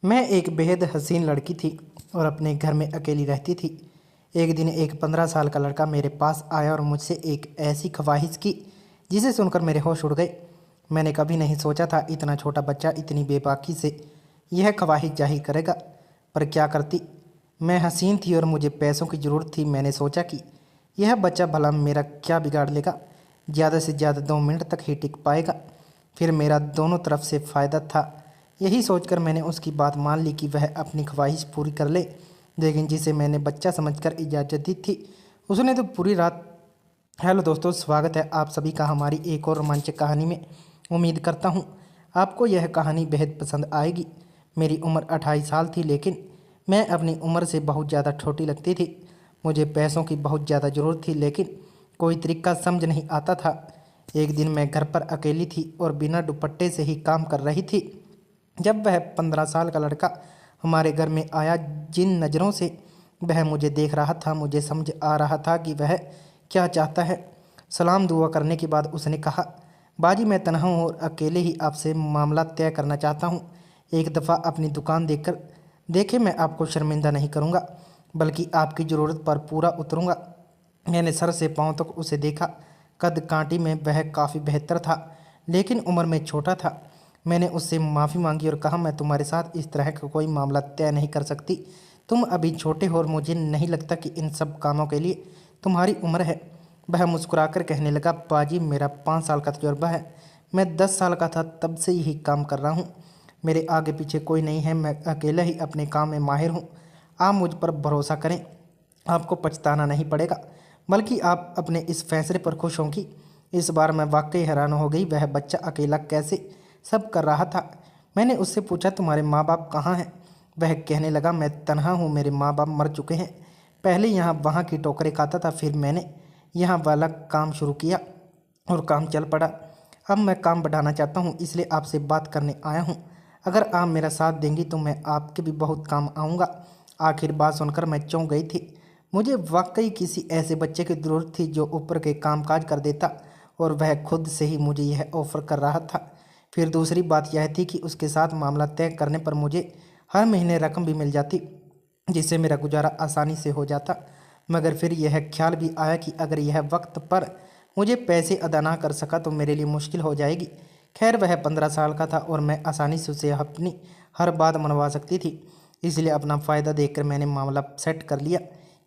मैं एक बेहद हसीन लड़की थी और अपने घर में अकेली रहती थी। एक दिन एक 15 साल का लड़का मेरे पास आया और मुझसे एक ऐसी ख्वाहिश की जिसे सुनकर मेरे होश उड़ गए। मैंने कभी नहीं सोचा था इतना छोटा बच्चा इतनी बेबाकी से यह ख्वाहिश जाहिर करेगा। पर क्या करती, मैं हसीन थी और मुझे पैसों की ज़रूरत थी। मैंने सोचा कि यह बच्चा भला मेरा क्या बिगाड़ लेगा, ज़्यादा से ज़्यादा 2 मिनट तक ही टिक पाएगा, फिर मेरा दोनों तरफ से फ़ायदा था। यही सोचकर मैंने उसकी बात मान ली कि वह अपनी ख्वाहिश पूरी कर ले। लेकिन जिसे मैंने बच्चा समझकर इजाज़त दी थी उसने तो पूरी रात। हेलो दोस्तों, स्वागत है आप सभी का हमारी एक और रोमांचक कहानी में। उम्मीद करता हूँ आपको यह कहानी बेहद पसंद आएगी। मेरी उम्र 28 साल थी, लेकिन मैं अपनी उम्र से बहुत ज़्यादा छोटी लगती थी। मुझे पैसों की बहुत ज़्यादा ज़रूरत थी, लेकिन कोई तरीका समझ नहीं आता था। एक दिन मैं घर पर अकेली थी और बिना दुपट्टे से ही काम कर रही थी जब वह 15 साल का लड़का हमारे घर में आया। जिन नज़रों से वह मुझे देख रहा था, मुझे समझ आ रहा था कि वह क्या चाहता है। सलाम दुआ करने के बाद उसने कहा, बाजी मैं तन्हा हूँ और अकेले ही आपसे मामला तय करना चाहता हूँ। एक दफ़ा अपनी दुकान देखकर देखे, मैं आपको शर्मिंदा नहीं करूँगा बल्कि आपकी ज़रूरत पर पूरा उतरूँगा। मैंने सर से पाँव तक उसे देखा। कद कांटी में वह काफ़ी बेहतर था, लेकिन उम्र में छोटा था। मैंने उससे माफ़ी मांगी और कहा, मैं तुम्हारे साथ इस तरह का कोई मामला तय नहीं कर सकती। तुम अभी छोटे हो और मुझे नहीं लगता कि इन सब कामों के लिए तुम्हारी उम्र है। वह मुस्कुराकर कहने लगा, बाजी मेरा 5 साल का तजुर्बा है। मैं 10 साल का था तब से यही काम कर रहा हूँ। मेरे आगे पीछे कोई नहीं है, मैं अकेला ही अपने काम में माहिर हूँ। आप मुझ पर भरोसा करें, आपको पछताना नहीं पड़ेगा, बल्कि आप अपने इस फैसले पर खुश होंगी। इस बार मैं वाकई हैरान हो गई, वह बच्चा अकेला कैसे सब कर रहा था। मैंने उससे पूछा, तुम्हारे माँ बाप कहाँ हैं? वह कहने लगा, मैं तन्हा हूँ, मेरे माँ बाप मर चुके हैं। पहले यहाँ वहाँ की टोकरें खाता था, फिर मैंने यहाँ वाला काम शुरू किया और काम चल पड़ा। अब मैं काम बढ़ाना चाहता हूँ, इसलिए आपसे बात करने आया हूँ। अगर आप मेरा साथ देंगी तो मैं आपके भी बहुत काम आऊँगा। आखिर बात सुनकर मैं चौंक गई थी। मुझे वाकई किसी ऐसे बच्चे की ज़रूरत थी जो ऊपर के कामकाज कर देता, और वह खुद से ही मुझे यह ऑफ़र कर रहा था। फिर दूसरी बात यह थी कि उसके साथ मामला तय करने पर मुझे हर महीने रकम भी मिल जाती, जिससे मेरा गुजारा आसानी से हो जाता। मगर फिर यह ख्याल भी आया कि अगर यह वक्त पर मुझे पैसे अदा ना कर सका तो मेरे लिए मुश्किल हो जाएगी। खैर, वह 15 साल का था और मैं आसानी से उसे अपनी हर बात मनवा सकती थी। इसलिए अपना फ़ायदा देखकर मैंने मामला सेट कर लिया।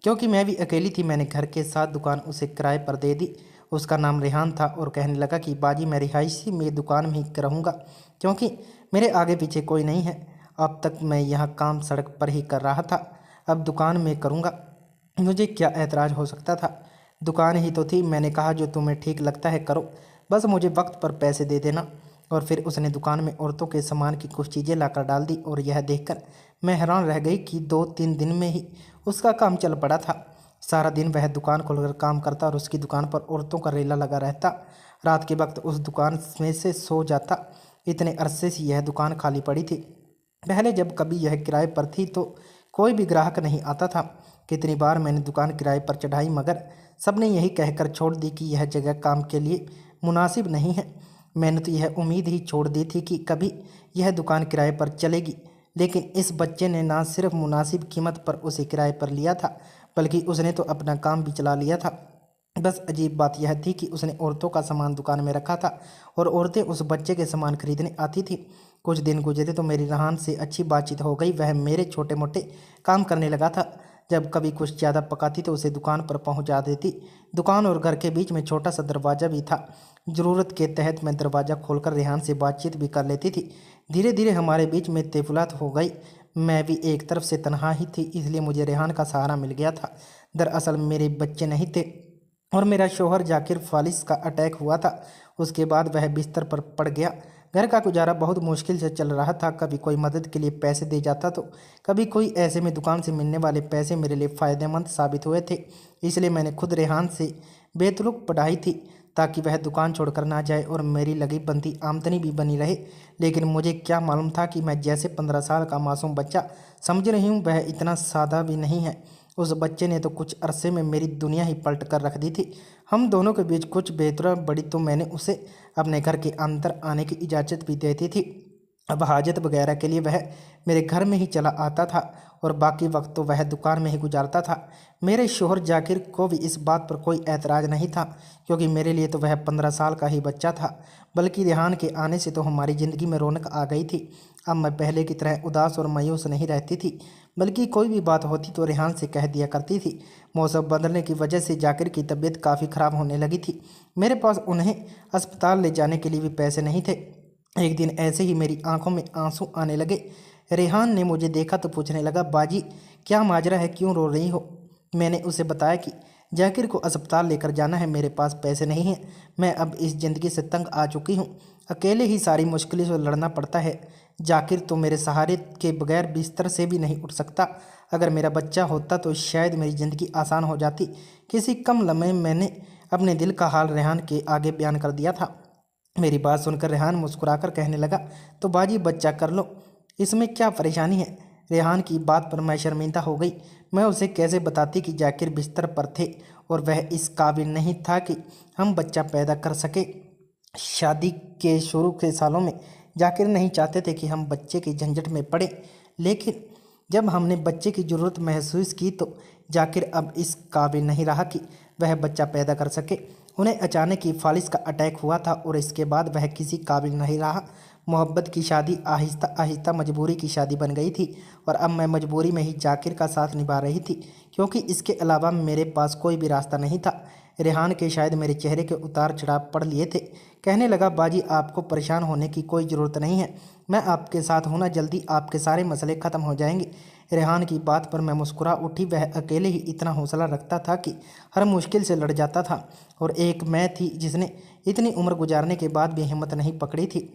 क्योंकि मैं भी अकेली थी, मैंने घर के साथ दुकान उसे किराए पर दे दी। उसका नाम रेहान था और कहने लगा कि बाजी मैं रिहायशी में दुकान में ही रहूँगा, क्योंकि मेरे आगे पीछे कोई नहीं है। अब तक मैं यहाँ काम सड़क पर ही कर रहा था, अब दुकान में करूँगा। मुझे क्या ऐतराज़ हो सकता था, दुकान ही तो थी। मैंने कहा, जो तुम्हें ठीक लगता है करो, बस मुझे वक्त पर पैसे दे देना। और फिर उसने दुकान में औरतों के सामान की कुछ चीज़ें लाकर डाल दी, और यह देखकर मैं हैरान रह गई कि 2-3 दिन में ही उसका काम चल पड़ा था। सारा दिन वह दुकान खोलकर काम करता और उसकी दुकान पर औरतों का रेला लगा रहता। रात के वक्त उस दुकान में से सो जाता। इतने अरसे से यह दुकान खाली पड़ी थी। पहले जब कभी यह किराए पर थी तो कोई भी ग्राहक नहीं आता था। कितनी बार मैंने दुकान किराए पर चढ़ाई, मगर सबने यही कहकर छोड़ दी कि यह जगह काम के लिए मुनासिब नहीं है। मैंने तो यह उम्मीद ही छोड़ दी थी कि कभी यह दुकान किराए पर चलेगी, लेकिन इस बच्चे ने ना सिर्फ मुनासिब कीमत पर उसे किराए पर लिया था, बल्कि उसने तो अपना काम भी चला लिया था। बस अजीब बात यह थी कि उसने औरतों का सामान दुकान में रखा था और औरतें उस बच्चे के सामान खरीदने आती थी। कुछ दिन गुजरे तो मेरी रेहान से अच्छी बातचीत हो गई। वह मेरे छोटे मोटे काम करने लगा था। जब कभी कुछ ज़्यादा पकाती तो उसे दुकान पर पहुंचा देती। दुकान और घर के बीच में छोटा सा दरवाज़ा भी था। ज़रूरत के तहत मैं दरवाज़ा खोलकर रेहान से बातचीत भी कर लेती थी। धीरे धीरे हमारे बीच में तेफुलात हो गई। मैं भी एक तरफ से तनहा ही थी, इसलिए मुझे रेहान का सहारा मिल गया था। दरअसल मेरे बच्चे नहीं थे और मेरा शौहर जाकिर फालिस का अटैक हुआ था। उसके बाद वह बिस्तर पर पड़ गया। घर का गुजारा बहुत मुश्किल से चल रहा था। कभी कोई मदद के लिए पैसे दे जाता तो कभी कोई। ऐसे में दुकान से मिलने वाले पैसे मेरे लिए फ़ायदेमंद साबित हुए थे। इसलिए मैंने खुद रेहान से बेतुक पढ़ाई थी, ताकि वह दुकान छोड़कर ना जाए और मेरी लगी बनती आमदनी भी बनी रहे। लेकिन मुझे क्या मालूम था कि मैं जैसे 15 साल का मासूम बच्चा समझ रही हूँ, वह इतना सादा भी नहीं है। उस बच्चे ने तो कुछ अरसे में मेरी दुनिया ही पलट कर रख दी थी। हम दोनों के बीच कुछ बेहतर बड़ी तो मैंने उसे अपने घर के अंदर आने की इजाज़त भी दे दी थी। अब हाजत वगैरह के लिए वह मेरे घर में ही चला आता था और बाकी वक्त तो वह दुकान में ही गुजारता था। मेरे शोहर जाकिर को भी इस बात पर कोई ऐतराज़ नहीं था, क्योंकि मेरे लिए तो वह 15 साल का ही बच्चा था। बल्कि रेहान के आने से तो हमारी ज़िंदगी में रौनक आ गई थी। अब मैं पहले की तरह उदास और मायूस नहीं रहती थी, बल्कि कोई भी बात होती तो रेहान से कह दिया करती थी। मौसम बदलने की वजह से जाकिर की तबीयत काफ़ी ख़राब होने लगी थी। मेरे पास उन्हें अस्पताल ले जाने के लिए भी पैसे नहीं थे। एक दिन ऐसे ही मेरी आंखों में आंसू आने लगे। रेहान ने मुझे देखा तो पूछने लगा, बाजी क्या माजरा है, क्यों रो रही हो? मैंने उसे बताया कि जाकिर को अस्पताल लेकर जाना है, मेरे पास पैसे नहीं हैं। मैं अब इस ज़िंदगी से तंग आ चुकी हूँ। अकेले ही सारी मुश्किलों से लड़ना पड़ता है। जाकिर तो मेरे सहारे के बगैर बिस्तर से भी नहीं उठ सकता। अगर मेरा बच्चा होता तो शायद मेरी ज़िंदगी आसान हो जाती। किसी कम लम्हे मैंने अपने दिल का हाल रेहान के आगे बयान कर दिया था। मेरी बात सुनकर रेहान मुस्कुराकर कहने लगा, तो बाजी बच्चा कर लो, इसमें क्या परेशानी है? रेहान की बात पर मैं शर्मिंदा हो गई। मैं उसे कैसे बताती कि जाकिर बिस्तर पर थे और वह इस काबिल नहीं था कि हम बच्चा पैदा कर सके। शादी के शुरू के सालों में जाकिर नहीं चाहते थे कि हम बच्चे की झंझट में पड़े, लेकिन जब हमने बच्चे की ज़रूरत महसूस की तो जाकिर अब इस काबिल नहीं रहा कि वह बच्चा पैदा कर सके। उन्हें अचानक ही फालिस का अटैक हुआ था और इसके बाद वह किसी काबिल नहीं रहा। मोहब्बत की शादी आहिस्ता आहिस्ता मजबूरी की शादी बन गई थी और अब मैं मजबूरी में ही जाकिर का साथ निभा रही थी, क्योंकि इसके अलावा मेरे पास कोई भी रास्ता नहीं था। रेहान के शायद मेरे चेहरे के उतार चढ़ाव पड़ लिए थे। कहने लगा, बाजी आपको परेशान होने की कोई ज़रूरत नहीं है, मैं आपके साथ हूँ ना, जल्दी आपके सारे मसले ख़त्म हो जाएंगे। रेहान की बात पर मैं मुस्कुरा उठी। वह अकेले ही इतना हौसला रखता था कि हर मुश्किल से लड़ जाता था, और एक मैं थी जिसने इतनी उम्र गुजारने के बाद भी हिम्मत नहीं पकड़ी थी।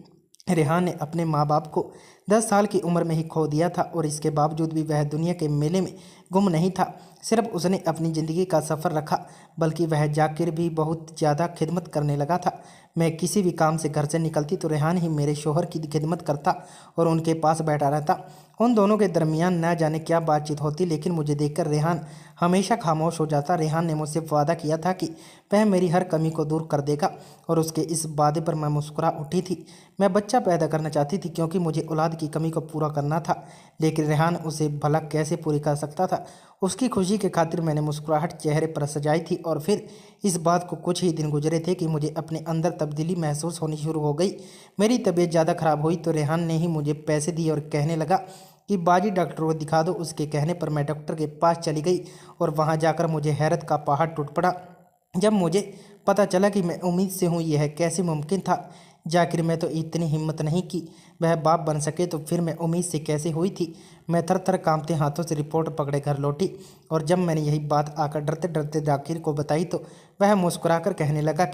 रेहान ने अपने माँ बाप को 10 साल की उम्र में ही खो दिया था और इसके बावजूद भी वह दुनिया के मेले में गुम नहीं था। सिर्फ उसने अपनी ज़िंदगी का सफ़र रखा, बल्कि वह जाकिर भी बहुत ज़्यादा खिदमत करने लगा था। मैं किसी भी काम से घर से निकलती तो रेहान ही मेरे शोहर की खिदमत करता और उनके पास बैठा रहता। उन दोनों के दरमियान न जाने क्या बातचीत होती, लेकिन मुझे देखकर रेहान हमेशा खामोश हो जाता। रेहान ने मुझसे वादा किया था कि वह मेरी हर कमी को दूर कर देगा, और उसके इस वादे पर मैं मुस्कुरा उठी थी। मैं बच्चा पैदा करना चाहती थी क्योंकि मुझे औलाद की कमी को पूरा करना था, लेकिन रेहान उसे भला कैसे पूरी कर सकता था? उसकी खुशी के खातिर मैंने मुस्कुराहट चेहरे पर सजाई थी, और फिर इस बात को कुछ ही दिन गुजरे थे कि मुझे अपने अंदर तब्दीली महसूस होनी शुरू हो गई। मेरी तबीयत ज़्यादा ख़राब हुई तो रेहान ने ही मुझे पैसे दिए और कहने लगा कि बाजी डॉक्टर को दिखा दो। उसके कहने पर मैं डॉक्टर के पास चली गई और वहाँ जाकर मुझे हैरत का पहाड़ टूट पड़ा जब मुझे पता चला कि मैं उम्मीद से हूँ। यह कैसे मुमकिन था? जाकिर में तो इतनी हिम्मत नहीं कि वह बाप बन सके, तो फिर मैं उम्मीद से कैसे हुई थी? मैं थर थर कांपते हाथों से रिपोर्ट पकड़े घर लौटी, और जब मैंने यही बात आकर डरते डरते जाकिर को बताई तो वह मुस्कुराकर कहने लगा